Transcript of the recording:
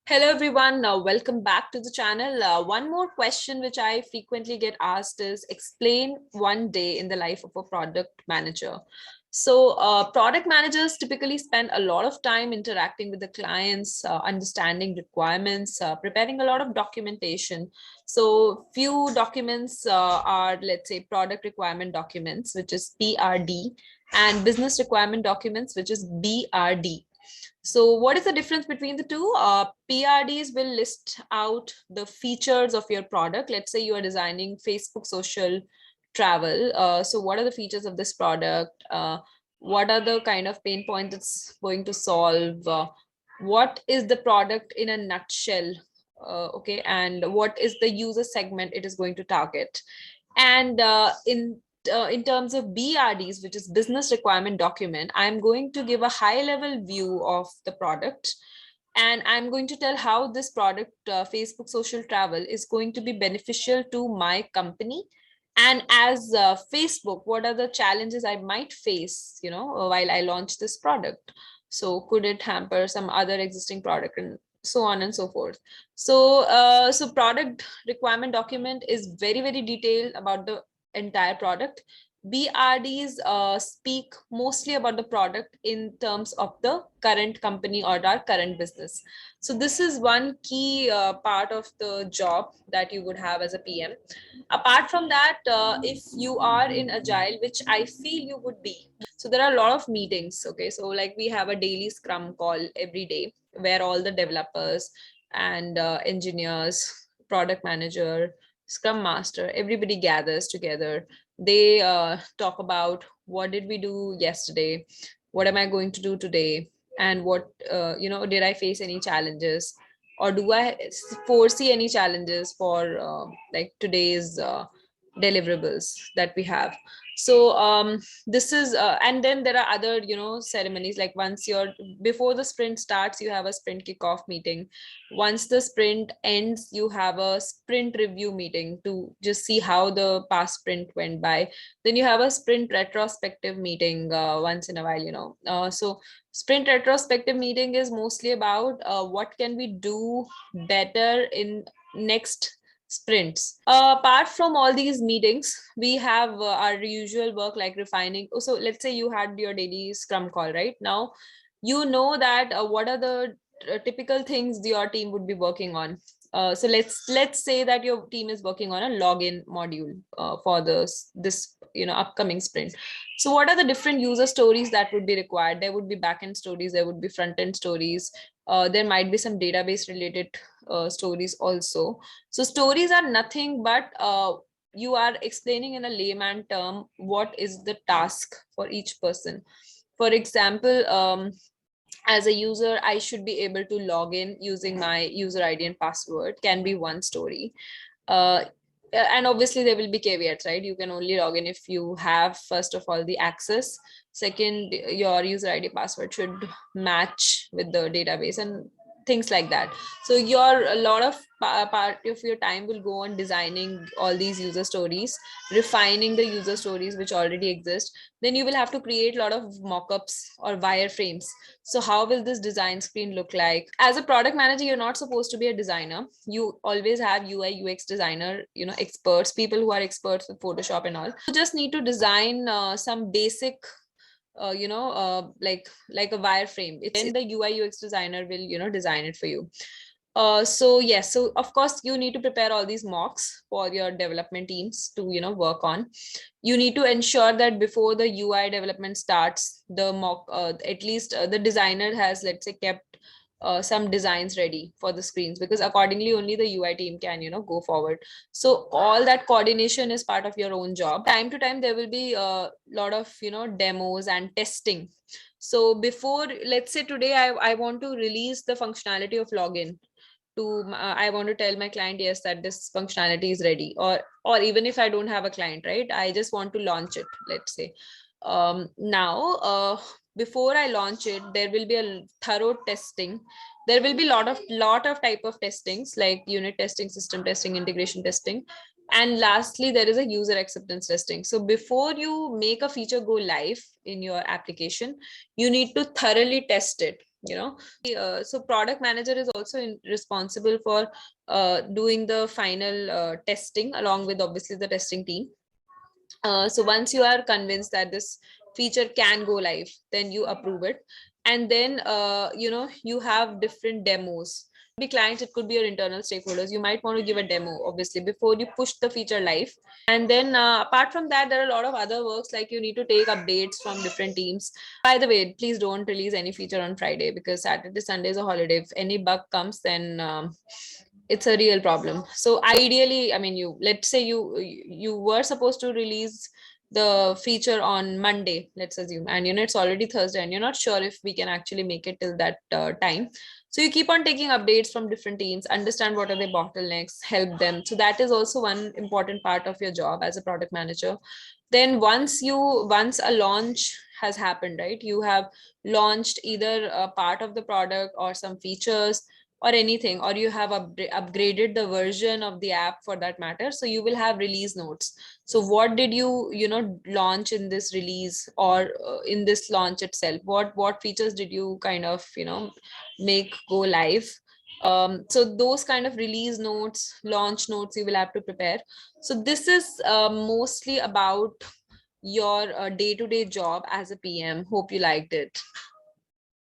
Hello everyone, welcome back to the channel. One more question which I frequently get asked is explain one day in the life of a product manager. So product managers typically spend a lot of time interacting with the clients, understanding requirements, preparing a lot of documentation. So few documents are, let's say, product requirement documents, which is PRD, and business requirement documents, which is BRD. So what is the difference between the two? PRDs will list out the features of your product. Let's say you are designing Facebook social travel. So what are the features of this product? What are the kind of pain points it's going to solve? What is the product in a nutshell? Okay, and what is the user segment it is going to target? And in terms of BRDs, which is business requirement document, I'm going to give a high level view of the product. And I'm going to tell how this product, Facebook social travel, is going to be beneficial to my company. And as Facebook, what are the challenges I might face, while I launch this product? So could it hamper some other existing product and so on and so forth. So product requirement document is very, very detailed about the entire product. BRDs speak mostly about the product in terms of the current company or our current business. So this is one key part of the job that you would have as a PM. Apart from that, if you are in Agile, which I feel you would be, so there are a lot of meetings. Okay, so like we have a daily scrum call every day where all the developers and engineers, product manager, scrum master, everybody gathers together. They talk about what did we do yesterday, what am I going to do today, and what did I face any challenges, or do I foresee any challenges for like today's deliverables that we have. So this is and then there are other ceremonies, like once you're before the sprint starts, you have a sprint kickoff meeting. Once the sprint ends, you have a sprint review meeting to just see how the past sprint went by. Then you have a sprint retrospective meeting once in a while. So sprint retrospective meeting is mostly about what can we do better in next sprints. Apart from all these meetings, we have our usual work like refining. So let's say you had your daily scrum call right now. You know that what are the typical things your team would be working on. So let's say that your team is working on a login module for this upcoming sprint. So what are the different user stories that would be required? There would be backend stories, there would be front end stories, there might be some database related stories also. So stories are nothing but you are explaining in a layman term what is the task for each person. For example, as a user, I should be able to log in using my user ID and password, can be one story. And obviously there will be caveats, right? You can only log in if you have, first of all, the access. Second, your user ID password should match with the database and things like that. So a lot of part of your time will go on designing all these user stories, refining the user stories which already exist. Then you will have to create a lot of mockups or wireframes. So how will this design screen look like? As a product manager, you're not supposed to be a designer. You always have UI UX designer, experts, people who are experts with Photoshop and all. You just need to design some basic like a wireframe. It's the UI UX designer will design it for you. So yes, so of course you need to prepare all these mocks for your development teams to work on. You need to ensure that before the UI development starts, the mock at least the designer has, let's say, kept some designs ready for the screens, because accordingly only the UI team can go forward. So all that coordination is part of your own job. Time to time there will be a lot of demos and testing. So before, let's say today I want to release the functionality of login to I want to tell my client, yes, that this functionality is ready, or even if I don't have a client, right, I just want to launch it, let's say. Now before I launch it, there will be a thorough testing. There will be lot of type of testings, like unit testing, system testing, integration testing, and lastly there is a user acceptance testing. So before you make a feature go live in your application, you need to thoroughly test it. So product manager is also responsible for doing the final testing along with obviously the testing team. So once you are convinced that this feature can go live, then you approve it. And then you have different demos. Be clients, it could be your internal stakeholders. You might want to give a demo obviously before you push the feature live. And then apart from that, there are a lot of other works, like you need to take updates from different teams. By the way, please don't release any feature on Friday, because Saturday, Sunday is a holiday. If any bug comes, then it's a real problem. So ideally, I mean, let's say you were supposed to release the feature on Monday, let's assume, and it's already Thursday, and you're not sure if we can actually make it till that time. So you keep on taking updates from different teams, understand what are the bottlenecks, help them. So that is also one important part of your job as a product manager. Then once a launch has happened, right, you have launched either a part of the product or some features or anything, or you have upgraded the version of the app for that matter, so you will have release notes. So what did you launch in this release, or in this launch itself, what features did you kind of make go live. So those kind of release notes, launch notes, you will have to prepare. So this is mostly about your day-to-day job as a PM. Hope you liked it.